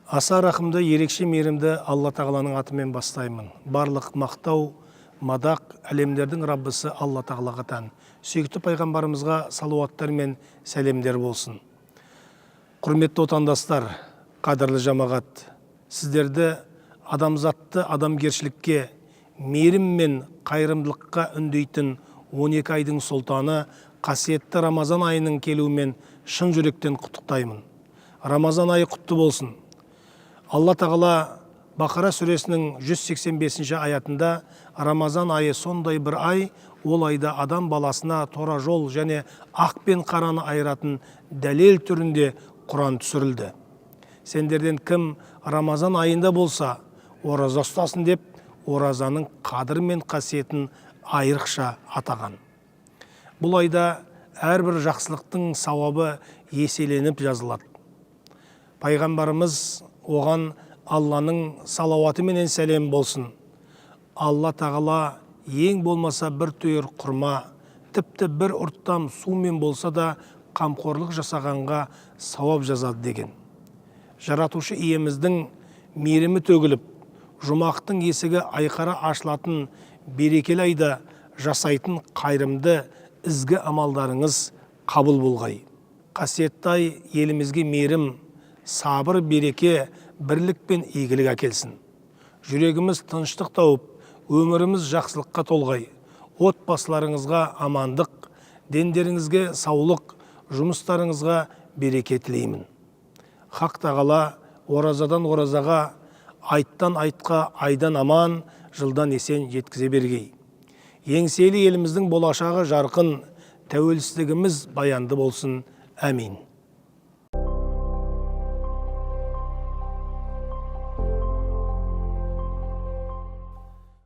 Аса рахымды, ерекше мейірімді Алла Тағаланың атымен бастаймын. Барлық мақтау, мадақ, әлемдердің Раббысы Алла Тағалаға тән. Сүйікті пайғамбарымызға салауаттар мен сәлемдер болсын. Құрметті отандастар, қадірлі жамағат, сіздерді адамзатты адамгершілікке, мейірім мен қайырымдылыққа үндейтін 12 айдың сұлтаны қасиетті Рамазан айының келуімен шын жүректен құттықтаймын. Рамазан айы құтты болсын. Алла Тағала Бақара сүресінің 185 аятында Рамазан айы сондай бір ай, ол айда адам баласына тора жол және ақ пен қараны айыратын дәлел түрінде Құран түсірілді. Сендерден кім Рамазан айында болса, ораза ұстасын деп, оразаның қадір мен қасиетін айрықша атаған. Бұл айда әрбір жақсылықтың сауабы еселеніп жазылады. Пайғамбарымыз оған Алланың салауаты менен сәлем болсын. Алла Тағала ең болмаса бір түйір құрма, тіпті бір ұрттам сумен болса да қамқорлық жасағанға сауап жазады деген. Жаратушы иеміздің мейірімі төгіліп, жұмақтың есігі айқара ашылатын берекелі айда жасайтын қайырымды ізгі амалдарыңыз қабыл болғай. Қасиетті ай елімізге мейірім, сабыр, береке, бірлік пен игілік әкелсін. Жүрегіміз тыныштық тауып, өміріміз жақсылыққа толғай. Отбасыларыңызға амандық, дендеріңізге саулық, жұмыстарыңызға береке тілеймін. Хақ Тағала оразадан оразаға, айттан айтқа, айдан аман, жылдан есен жеткізе бергей. Еңселі еліміздің болашағы жарқын, тәуелсіздігіміз баянды болсын. Әмин.